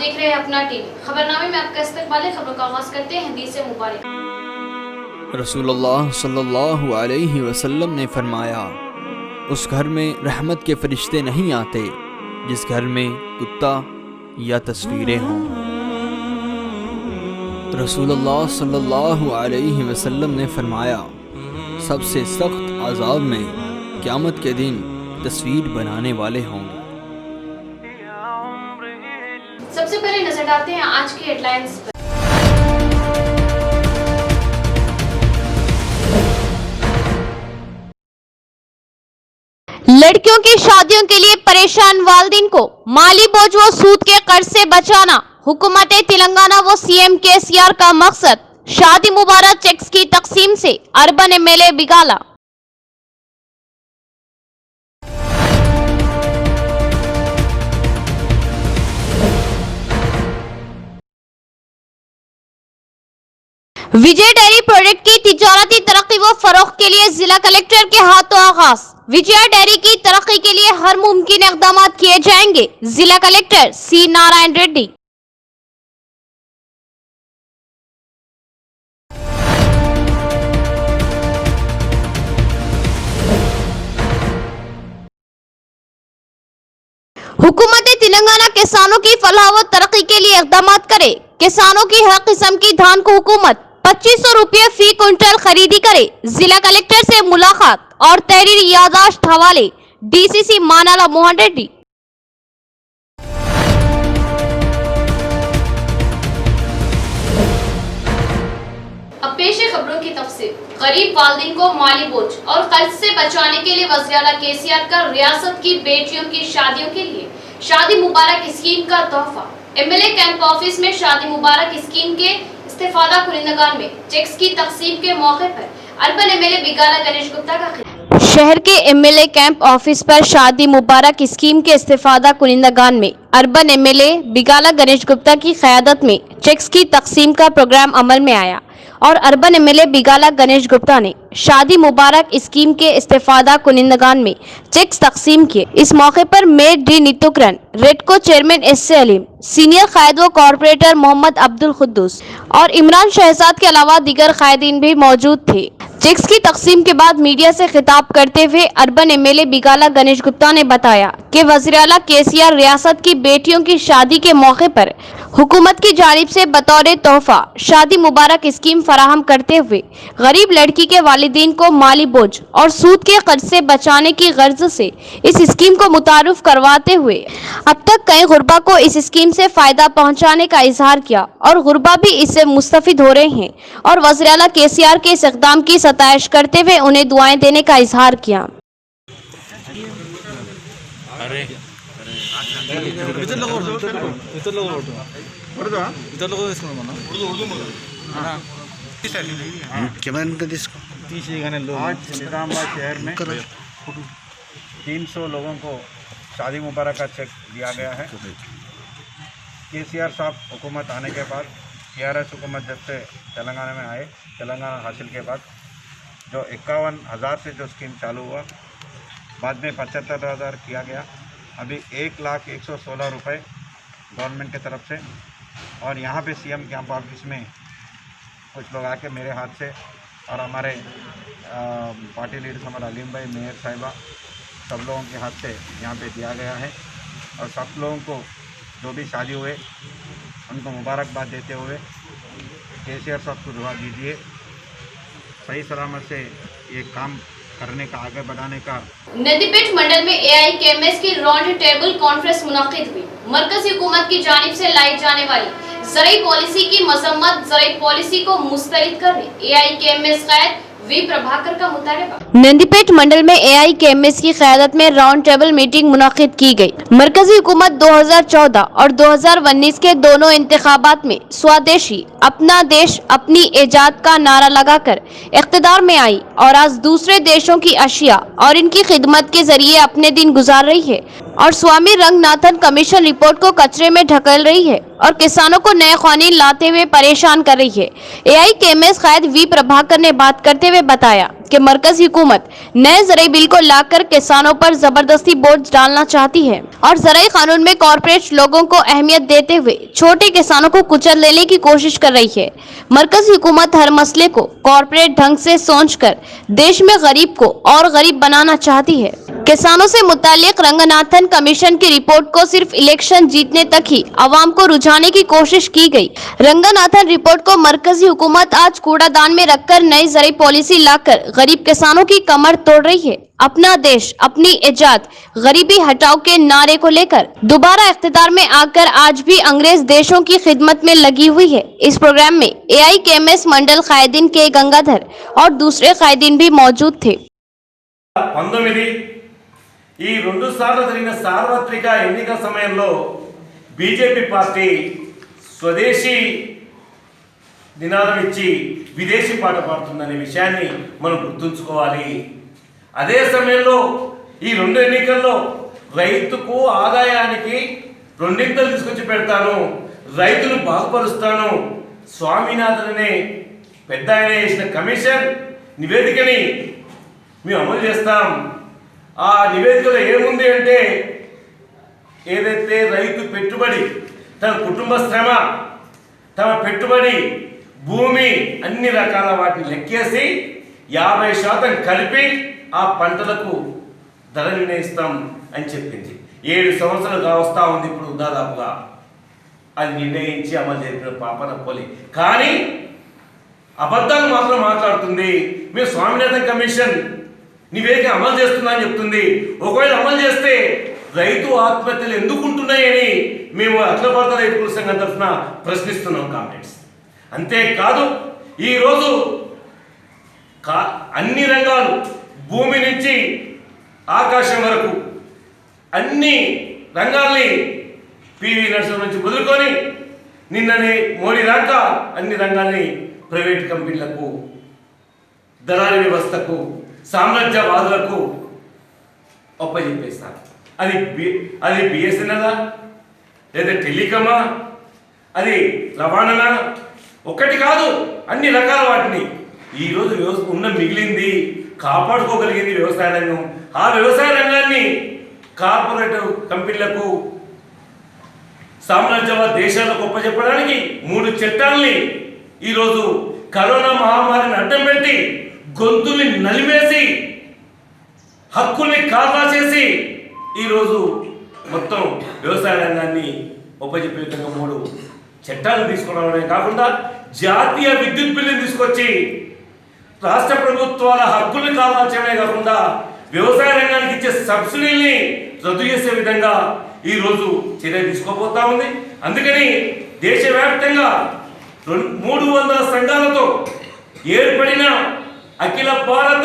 देख रहे हैं अपना टीवी। खबरनामे में आपका इस्तकबाल है। खबरों का आगाज करते हैं हदीस मुबारक। रसूलुल्लाह सल्लल्लाहु अलैहि वसल्लम ने फरमाया, उस घर में रहमत के फरिश्ते नहीं आते जिस घर में कुत्ता या तस्वीरें हों। रसूलुल्लाह सल्लल्लाहु अलैहि वसल्लम ने फरमाया, सबसे सख्त अज़ाब में क़यामत के दिन तस्वीर बनाने वाले होंगे। सबसे पहले नजर डालते हैं आज की हेडलाइंस पर। लड़कियों की शादियों के लिए परेशान वालिदैन को माली बोझ व सूद के कर्ज से बचाना हुकूमत तेलंगाना व सीएम केसीआर का मकसद। शादी मुबारक चेक्स की तकसीम से अर्बन एमएलए बिगाला। विजय डेयरी प्रोडक्ट की तिजारती तरक्की व फरोख्त के लिए जिला कलेक्टर के हाथों आगाज। विजय डेयरी की तरक्की के लिए हर मुमकिन इक़दाम किए जाएंगे। जिला कलेक्टर सी नारायण रेड्डी। हुकूमत तेलंगाना किसानों की फलाह व तरक्की के लिए इक़दाम करे। किसानों की हर किस्म की धान को हुकूमत 2500 रुपये फी क्विंटल खरीदी करे। जिला कलेक्टर से मुलाकात और तहरीर यादाश्त हवाले डीसीसी मानाला मोहन रेड्डी। अब पेश है खबरों की तफसील। गरीब वालिदैन को माली बोझ और कर्ज से बचाने के लिए वज़ीर-ए-आला केसीआर का रियासत की बेटियों की शादियों के लिए शादी मुबारक स्कीम का तोहफा। एमएलए कैंप ऑफिस में शादी मुबारक स्कीम के इस्तेफादा कुनिंदगान में चेक्स की तकसीम के मौके पर अर्बन एमएलए बिगाला गणेश गुप्ता का शहर के एमएलए कैंप ऑफिस पर शादी मुबारक स्कीम के इस्तेफादा कुनिंदगान में अर्बन एमएलए बिगाला गणेश गुप्ता की क़यादत में चेक्स की तकसीम का प्रोग्राम अमल में आया और अर्बन एमएलए बिगाला गणेश गुप्ता ने शादी मुबारक स्कीम के इस्तेफादा कुनिंदगान में चेक्स तकसीम किए। इस मौके पर mayor D Nitukaran, Redco chairman S Aleem, senior कायद व कॉरपोरेटर मोहम्मद अब्दुल खुद्दूस और इमरान शहजाद के अलावा दीगर कायदीन भी मौजूद थे। चेक्स की तकसीम के बाद मीडिया से खिताब करते हुए अर्बन एमएलए बिगाला गणेश गुप्ता ने बताया कि वज़ीर-ए-आला केसीआर रियासत की बेटियों की शादी के मौके पर हुकूमत की जानिब से बतौर तोहफा शादी मुबारक स्कीम फराहम करते हुए गरीब लड़की के वालिदैन को माली बोझ और सूद के कर्ज से बचाने की गर्ज से इस स्कीम को मुतारुफ करवाते हुए अब तक कई गुरबा को इस स्कीम से फायदा पहुंचाने का इजहार किया और गुरबा भी इससे मुस्तफिद हो रहे हैं और वज़ीर-ए-आला केसीआर के इस इक़दाम की सताइश करते हुए उन्हें दुआएं देने का इजहार किया। आज इस्लामाबाद शहर में 300 लोगों को शादी मुबारक का चेक दिया गया है। केसीआर साहब हुकूमत आने के बाद टीआरएस हुकूमत जब से तेलंगाना में आए, तेलंगाना हासिल के बाद जो 51,000 से जो स्कीम चालू हुआ, बाद में 75,000 किया गया। अभी 1,01,16 रुपये गवर्नमेंट की तरफ से। और यहाँ पे सीएम कैंप ऑफिस में कुछ लोग आके मेरे हाथ से और हमारे पार्टी लीडर हमारे अलीम भाई, मेयर साहिबा, सब लोगों के हाथ से यहाँ पे दिया गया है। और सब लोगों को जो भी शादी हुए उनको मुबारकबाद देते हुए केसीआर साहब को दुआ दीजिए, सही सलामत से ये काम करने का, आगे बढ़ाने का। नंदीपेट मंडल में एआईकेएमएस की राउंड टेबल कॉन्फ्रेंस मुनाकिद हुई। मरकजी हुकूमत की जानिब से लाई जाने वाली ज़राई पॉलिसी की मजम्मत, ज़राई पॉलिसी को मुस्तरद करने एआईकेएमएस क़ायद वी प्रभाकर का मुतालबा। नंदीपेट मंडल में एआईकेएमएस की क़यादत में राउंड टेबल मीटिंग मुनाकिद की गई। मरकजी हुकूमत 2014 और 2019 के दोनों इंतखाबात में स्वदेशी अपना देश अपनी इजाद का नारा लगाकर इक़्तिदार में आई और आज दूसरे देशों की अशिया और इनकी खिदमत के जरिए अपने दिन गुजार रही है। और स्वामी रंगनाथन कमीशन रिपोर्ट को कचरे में ढकेल रही है और किसानों को नए कानून लाते हुए परेशान कर रही है। AIKMS कायद वी प्रभाकर ने बात करते हुए बताया कि मरकजी हुकूमत नए ज़राई बिल को लाकर किसानों पर जबरदस्ती बोझ डालना चाहती है और ज़राई कानून में कॉर्पोरेट लोगों को अहमियत देते हुए छोटे किसानों को कुचल लेने की कोशिश कर रही है। मरकजी हुकूमत हर मसले को कॉर्पोरेट ढंग से सोचकर देश में गरीब को और गरीब बनाना चाहती है। किसानों से मुतालिक रंगनाथन कमीशन की रिपोर्ट को सिर्फ इलेक्शन जीतने तक ही आवाम को रुझाने की कोशिश की गई। रंगनाथन रिपोर्ट को मरकजी हुकूमत आज कूड़ादान में रखकर नई ज़राई पॉलिसी लाकर गरीब किसानों की कमर तोड़ रही है। अपना देश अपनी इजाद गरीबी हटाओ के नारे को लेकर दोबारा इख्तिदार में आकर आज भी अंग्रेज देशों की खिदमत में लगी हुई है। इस प्रोग्राम में AIKMS मंडल कायदीन के गंगाधर और दूसरे कायदीन भी मौजूद थे। 2 సార్లు జరిగిన సార్వత్రిక ఎన్నికల సమయంలో బీజేపీ పార్టీ స్వదేశీ నినాదం ఇచ్చి విదేశీ పాట పాడుతుందనే విషయాన్ని మనం గుర్తుంచుకోవాలి. అదే సమయంలో ఈ 2 ఎన్నికల్లో రైతుకు ఆదాయానికి రెండింతలు తీసుకొచ్చి పెడతాను, రైతును బాగుపరుస్తాను, స్వామినాథన్ అనే పెద్ద ఆయన చేసిన కమిషన్ నివేదికని మేము అమలు చేస్తాం. ఆ నివేదికలో ఏముంది అంటే ఏదైతే రైతు పెట్టుబడి, తన కుటుంబ శ్రమ, తమ పెట్టుబడి, భూమి అన్ని రకాల వాటిని లెక్కేసి 50% కలిపి ఆ పంటలకు ధర నిర్ణయిస్తాం అని చెప్పింది. 7 సంవత్సరాలు కావస్తా ఉంది ఇప్పుడు దాదాపుగా. అది నిర్ణయించి అమలు జరిపిన పాపన పోలి, కానీ అబద్ధాలు మాత్రం మాట్లాడుతుంది. మేము స్వామినాథన్ కమిషన్ నివేదిక అమలు చేస్తున్నా అని చెప్తుంది. ఒకవేళ అమలు చేస్తే రైతు ఆత్మహత్యలు ఎందుకు ఉంటున్నాయని మేము అఖిలభారత రైతు సంఘం తరఫున ప్రశ్నిస్తున్నాం కామ్రేడ్స్. అంతేకాదు ఈరోజు అన్ని రంగాలు, భూమి నుంచి ఆకాశం వరకు అన్ని రంగాల్ని పివి నరసింహ నుంచి మొదలుకొని నిన్ననే మోడీ దాకా అన్ని రంగాల్ని ప్రైవేట్ కంపెనీలకు, దళారీ వ్యవస్థకు, సామ్రాజ్యవాదులకు ఒప్పజెప్పేస్తారు. అది బిఎస్ఎన్ఎల్, లేదా టెలికామా, అది రవాణా, ఒకటి కాదు అన్ని రకాల వాటిని ఈరోజు ఉన్న మిగిలింది కాపాడుకోగలిగింది వ్యవసాయ రంగం. ఆ వ్యవసాయ రంగాన్ని కార్పొరేట్ కంపెనీలకు, సామ్రాజ్యవాద దేశాలకు ఒప్పజెప్పడానికి 3 చట్టాలని ఈరోజు కరోనా మహమ్మారిని అడ్డం పెట్టి గొంతుల్ని నలివేసి హక్కుల్ని కాదా చేసి ఈరోజు మొత్తం వ్యవసాయ రంగాన్ని ఉపజెప్పే విధంగా 3 చట్టాలు తీసుకురావడమే కాకుండా జాతీయ విద్యుత్ బిల్లుని తీసుకొచ్చి రాష్ట్ర ప్రభుత్వాల హక్కుల్ని కాదా చేయడమే కాకుండా వ్యవసాయ రంగానికి ఇచ్చే సబ్సిడీని రద్దు చేసే విధంగా ఈరోజు చర్య తీసుకోబోతా ఉంది. అందుకని దేశవ్యాప్తంగా 300 సంఘాలతో ఏర్పడిన अखिल भारत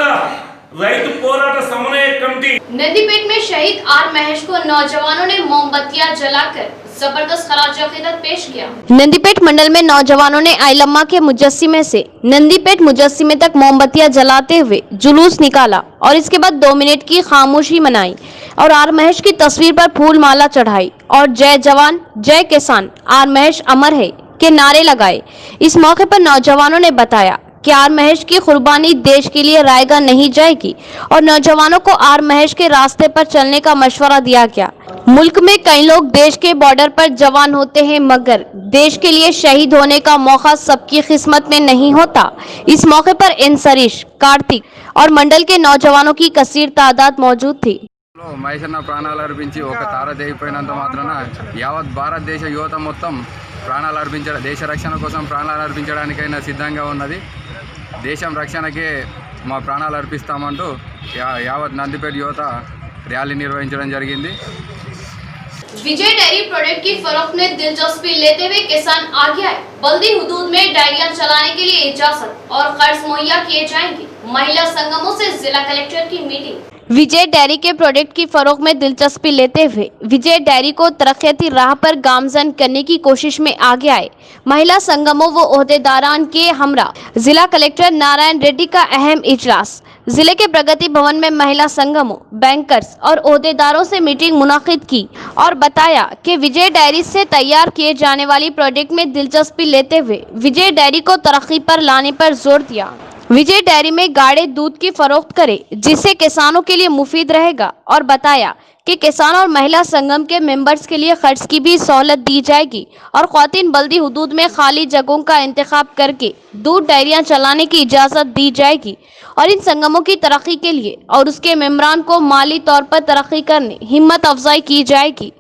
रैतु पोराट समन्वय कमेटी नंदीपेट में शहीद आर महेश को नौजवानों ने मोमबत्तियां जलाकर जबरदस्त खराज अकीदत पेश किया। नंदीपेट मंडल में नौजवानों ने आइलम्मा के मुजस्सिमे से नंदीपेट मुजस्सिमे तक मोमबत्तियां जलाते हुए जुलूस निकाला और इसके बाद 2 मिनट की खामोशी मनाई और आर महेश की तस्वीर पर फूल माला चढ़ाई और जय जवान जय किसान आर महेश अमर है के नारे लगाए। इस मौके पर नौजवानों ने बताया कि आर महेश की कुर्बानी देश के लिए रायगा नहीं जाएगी और नौजवानों को आर महेश के रास्ते पर चलने का मशवरा दिया गया। मुल्क में कई लोग देश के बॉर्डर पर जवान होते हैं, मगर देश के लिए शहीद होने का मौका सबकी किस्मत में नहीं होता। इस मौके पर सरीश, कार्तिक और मंडल के नौजवानों की कसीर तादाद मौजूद थी। మహేషన్న ప్రాణాలు అర్పించి ఒక తార తెగిపోయినంత మాత్రాన యావత్ భారతదేశ యువత మొత్తం ప్రాణాలు అర్పించడం, దేశ రక్షణ కోసం ప్రాణాలు అర్పించడానికైనా సిద్ధంగా ఉన్నది. దేశం రక్షణకే మా ప్రాణాలు అర్పిస్తామంటూ యావత్ నందిపేట యువత ర్యాలీ నిర్వహించడం జరిగింది. विजय डेयरी प्रोडक्ट की फरोख्त में दिलचस्पी लेते हुए किसान आगे आए। बल्दी हुदूद में डायरिया चलाने के लिए इजाजत और कर्ज मुहैया किए जाएंगे। महिला संगमों से जिला कलेक्टर की मीटिंग। विजय डेयरी के प्रोडक्ट की फरोख्त में दिलचस्पी लेते हुए विजय डेयरी को तरक्याती राह पर गामजन करने की कोशिश में आगे आए। महिला संगमों व ओहदेदारान के हमरा जिला कलेक्टर नारायण रेड्डी का अहम इजलास जिले के प्रगति भवन में महिला संगमों, बैंकर्स और ओहदेदारों से मीटिंग मुनाकिद की और बताया कि विजय डेयरी से तैयार किए जाने वाली प्रोडक्ट में दिलचस्पी लेते हुए विजय डेयरी को तरक्की पर लाने पर जोर दिया। विजय डेयरी में गाढ़े दूध की फरोख्त करे जिससे किसानों के लिए मुफीद रहेगा और बताया कि किसान और महिला संगम के मेंबर्स के लिए खर्च की भी सहूलत दी जाएगी और ख्वातीन बल्दी हुदूद में खाली जगहों का इंतखाब करके दूध डेयरियां चलाने की इजाज़त दी जाएगी और इन संगमों की तरक्की के लिए और उसके मेम्बरान को माली तौर पर तरक्की करने हिम्मत अफजाई की जाएगी।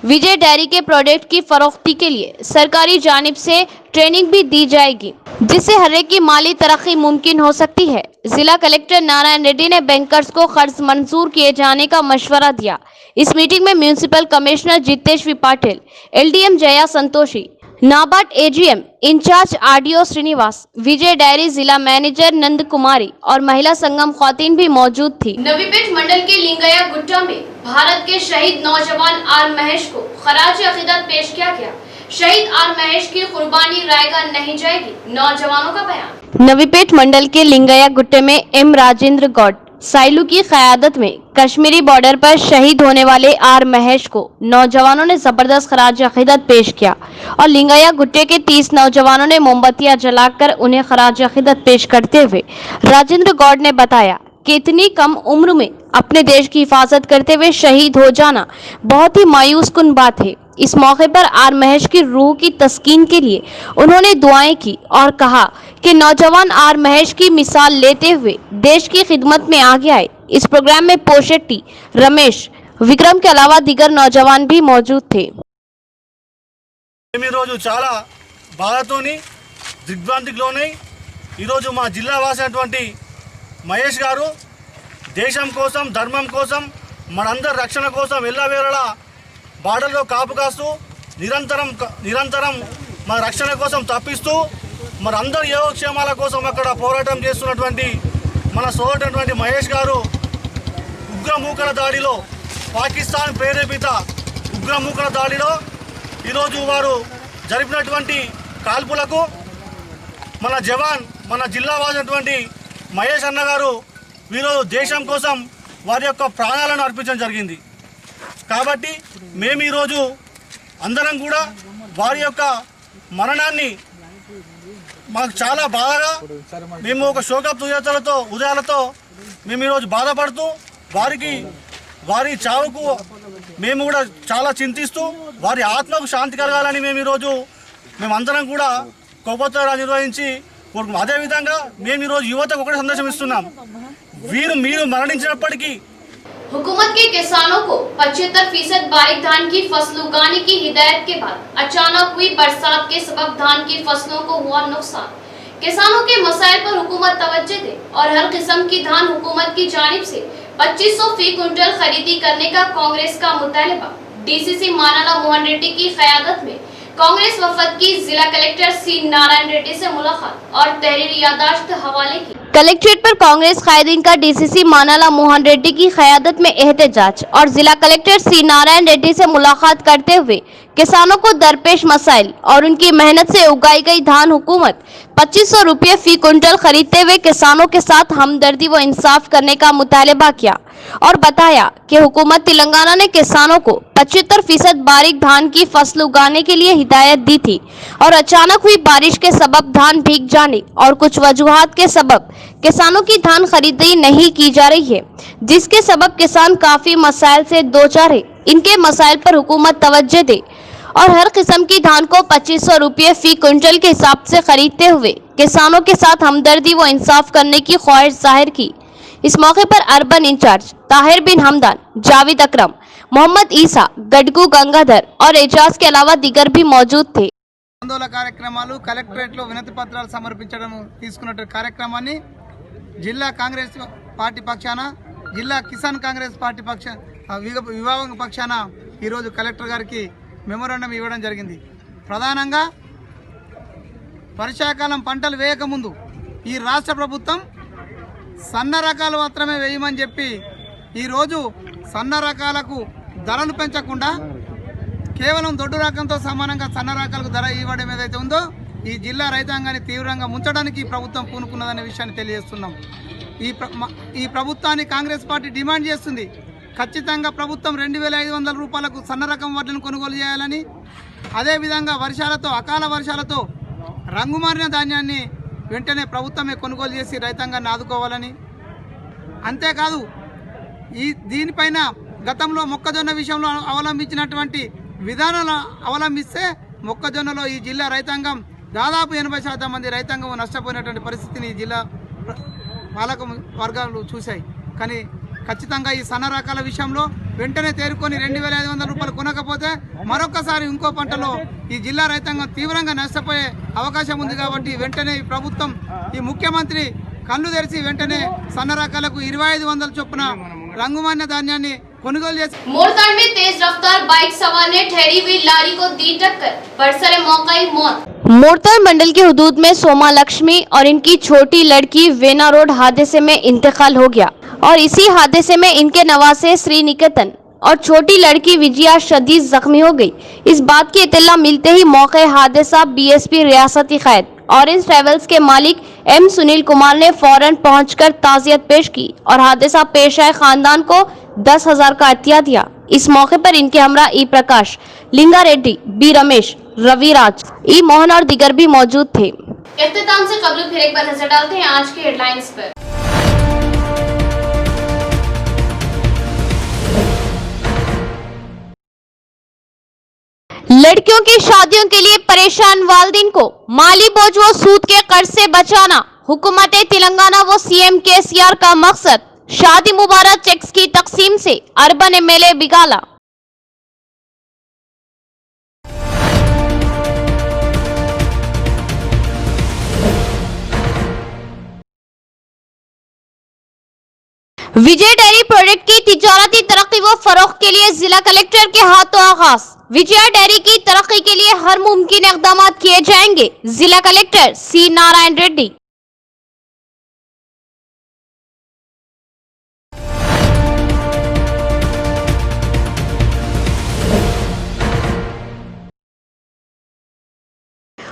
विजय डेयरी के प्रोडक्ट की फरोख्ती के लिए सरकारी जानिब से ट्रेनिंग भी दी जाएगी जिससे हर एक की माली तरक्की मुमकिन हो सकती है। जिला कलेक्टर नारायण रेड्डी ने बैंकर्स को कर्ज मंजूर किए जाने का मशवरा दिया। इस मीटिंग में municipal commissioner Jitesh V Patil, LDM Jaya Santoshi, NABARD AGM incharge RDO Srinivas, Vijay dairy जिला मैनेजर नंद कुमारी और महिला संगम ख्वातीन भी मौजूद थी। नवीपेट मंडल के लिंगया गुट्टा में भारत के शहीद नौजवान आर महेश को खराज अकीदत पेश किया गया। शहीद आर महेश की कुर्बानी रायगा नहीं जाएगी, नौजवानों का बयान। नवीपेट मंडल के लिंगया गुट्टे में M राजेंद्र गौड साइलू की क़यादत में कश्मीरी बॉर्डर पर शहीद होने वाले आर महेश को नौजवानों ने जबरदस्त खराज अकीदत पेश किया और लिंगया गुट्टे के 30 नौजवानों ने मोमबत्तियां जलाकर उन्हें खराज अकीदत पेश करते हुए राजेंद्र गौड ने बताया कि इतनी कम उम्र में अपने देश की हिफाजत करते हुए शहीद हो जाना बहुत ही मायूस कुन बात है। इस मौके पर आर महेश की रूह की तस्कीन के लिए उन्होंने दुआएं की और कहा कि नौजवान आर महेश की मिसाल लेते हुए देश की खिदमत में आगे आए। इस प्रोग्राम में पोशेट्टी, रमेश, विक्रम के अलावा दीगर नौजवान भी मौजूद थे। చాలా బాధతోని దిగ్భ్రాంతికి లోనై ఈరోజు మా జిల్లా వాసినటువంటి మహేష్ గారు దేశం కోసం, ధర్మం కోసం, మనందరి రక్షణ కోసం ఎల్లవేళలా బార్డర్లో కాపు కాస్తూ నిరంతరం మన రక్షణ కోసం తప్పిస్తూ మరి అందరి యోగక్షేమాల కోసం అక్కడ పోరాటం చేస్తున్నటువంటి మన సోదరుడైనటువంటి మహేష్ గారు ఉగ్రమూకల దాడిలో, పాకిస్తాన్ ప్రేరేపిత ఉగ్రమూకల దాడిలో ఈరోజు వారు జరిపినటువంటి కాల్పులకు మన జవాన్, మన జిల్లా వాసినటువంటి మహేష్ అన్న గారు వీరోజు దేశం కోసం వారి యొక్క ప్రాణాలను అర్పించడం జరిగింది। కాబట్టి మేము ఈరోజు అందరం కూడా వారి యొక్క మరణాన్ని మాకు చాలా బాధగా మేము ఒక శోకపు ఉదయాలతో మేము ఈరోజు బాధపడుతూ వారి చావుకు మేము కూడా చాలా చింతిస్తూ వారి ఆత్మకు శాంతి కలగాలని మేమందరం కూడా కొవ్వొత్తుగా నిర్వహించి కోరుకున్నాం। అదేవిధంగా మేము ఈరోజు యువతకు ఒకటే సందేశం ఇస్తున్నాం, మీరు మరణించినప్పటికీ हुकूमत के किसानों को 75% बारीक धान की फसल उगाने की हिदायत के बाद अचानक हुई बरसात के सबब धान की फसलों को हुआ नुकसान। किसानों के मसाइल पर हुकूमत तवज्जो दे और हर किस्म की धान हुकूमत की जानिब से 2500 फी कुंटल खरीदी करने का कांग्रेस का मुतालबा। DCC मानाला मोहन रेड्डी की क़यादत में कांग्रेस वफद की जिला कलेक्टर C नारायण रेड्डी से मुलाकात और तहरीरी यादाश्त हवाले की। कलेक्ट्रेट पर कांग्रेस कायदीन का DCC मानाला मोहन रेड्डी की क़यादत में एहतजाज और जिला कलेक्टर C नारायण रेड्डी से मुलाकात करते हुए किसानों को दरपेश मसाइल और उनकी मेहनत से उगाई गई धान हुकूमत 2500 रुपये फी कुंटल खरीदते हुए किसानों के साथ हमदर्दी व इंसाफ करने का मुतालबा किया और बताया कि हुकूमत तेलंगाना ने किसानों को 75% बारीक धान की फसल उगाने के लिए हिदायत दी थी और अचानक हुई बारिश के सबब धान भीग जाने और कुछ वजूहात के सबब किसानों की धान खरीदारी नहीं की जा रही है, जिसके सबब किसान काफी मसाइल से दो चार है। इनके मसाइल पर हुकूमत तवज्जो दे और हर किस्म की धान को 2500 रुपये फी कुंटल के हिसाब से खरीदते हुए किसानों के साथ हमदर्दी व इंसाफ करने की ख्वाहिश जाहिर की। इस मौके पर अर्बन इंचार्ज ताहिर बिन हमदान, जावेद अकरम, मोहम्मद ईसा, गडगू गंगाधर और एजाज के अलावा दीगर भी मौजूद थे। ఆందోళన కార్యక్రమాలు కలెక్టరేట్లో వినతి పత్రాలు సమర్పించడం తీసుకున్న కార్యక్రమాన్ని జిల్లా కాంగ్రెస్ పార్టీ పక్షాన, జిల్లా కిసాన్ కాంగ్రెస్ పార్టీ విభాగం పక్షాన ఈరోజు కలెక్టర్ గారికి మెమోరాండం ఇవ్వడం జరిగింది। ప్రధానంగా వర్షాకాలం పంటలు వేయకముందు ఈ రాష్ట్ర ప్రభుత్వం సన్న రకాలు మాత్రమే వేయమని చెప్పి ఈరోజు సన్న రకాలకు ధరలు పెంచకుండా కేవలం దొడ్డు రకంతో సమానంగా సన్న రకాలకు ధర ఇవ్వడం ఏదైతే ఉందో ఈ జిల్లా రైతాంగాన్ని తీవ్రంగా ముంచడానికి ప్రభుత్వం పూనుకున్నదనే విషయాన్ని తెలియజేస్తున్నాం। ఈ ప్రభుత్వాన్ని కాంగ్రెస్ పార్టీ డిమాండ్ చేస్తుంది. ఖచ్చితంగా ప్రభుత్వం 2500 రూపాయలకు సన్న రకం వడ్లను కొనుగోలు చేయాలని, అదేవిధంగా అకాల వర్షాలతో రంగుమారిన ధాన్యాన్ని వెంటనే ప్రభుత్వమే కొనుగోలు చేసి రైతాంగాన్ని ఆదుకోవాలని, అంతేకాదు దీనిపైన గతంలో మొక్కజొన్న విషయంలో అవలంబించినటువంటి విధానాలు అవలంబిస్తే మొక్కజొన్నలో ఈ జిల్లా రైతాంగం దాదాపు 80% మంది రైతాంగం నష్టపోయినటువంటి పరిస్థితిని ఈ జిల్లా పాలక వర్గాలు చూశాయి. కానీ ఖచ్చితంగా ఈ సన్న రకాల విషయంలో వెంటనే తేరుకొని 2500 రూపాయలు కొనకపోతే మరొకసారి ఇంకో పంటలో ఈ జిల్లా రైతాంగం తీవ్రంగా నష్టపోయే అవకాశం ఉంది. కాబట్టి వెంటనే ఈ ప్రభుత్వం, ఈ ముఖ్యమంత్రి కళ్ళు తెరిచి వెంటనే సన్న రకాలకు 2500 చొప్పున రంగుమాన్య ధాన్యాన్ని కొనుగోలు చేసి मोरताड़ में तेज रफ्तार बाइक सवार ने ठहरी हुई लारी को दी टक्कर, बरसरे मौके मौत। मोरताड़ मंडल के हुदूद में सोमा लक्ष्मी और इनकी छोटी लड़की वेना रोड हादसे में इंतकाल हो गया और इसी हादसे में इनके नवासे श्री निकेतन और छोटी लड़की विजया शदीद जख्मी हो गई। इस बात की इत्तला मिलते ही मौके हादसा बीएसपी रियासती कैद ऑरेंज ट्रेवल्स के मालिक एम सुनील कुमार ने फौरन पहुंचकर ताज़ियत पेश की और हादसा पेश आए खानदान को 10,000 का अतिया दिया। इस मौके पर इनके हमरा ई प्रकाश, लिंगा रेड्डी, बी रमेश, रविराज, ई मोहन और दिगर भी मौजूद थे। इख्तिताम से कबल फिर एक बार नजर डालते हैं आज के हेडलाइंस पर। लड़कियों की शादियों के लिए परेशान वालिदिन को माली बोझ व सूद के कर्ज से बचाना हुकूमत तेलंगाना व सीएम केसीआर का मकसद। शादी मुबारक चेक्स की तकसीम से अर्बन एमएलए बिगाला। विजय डेयरी प्रोडक्ट की तिजारती तरक्की व फरोख्त के लिए जिला कलेक्टर के हाथों आगाज। विजय डेयरी की तरक्की के लिए हर मुमकिन इक़दाम किए जाएंगे। जिला कलेक्टर सी नारायण रेड्डी।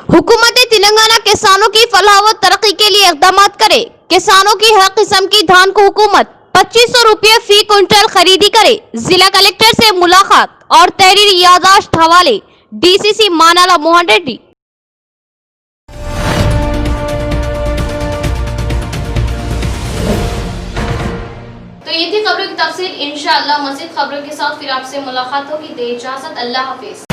हुकूमत तेलंगाना किसानों की फलाह व तरक्की के लिए इक़दाम करे। किसानों की हर किस्म की धान को हुकूमत 2500 रुपये फी क्विंटल खरीदी करे। जिला कलेक्टर से मुलाकात और तहरीर यादाश्त हवाले डीसीसी मानाला मोहन रेड्डी। तो ये थी खबरों की तफसील। इंशाअल्लाह मज़ीद खबरों के साथ फिर आपसे मुलाकात होगी। दे इजाज़त, अल्लाह हाफिज।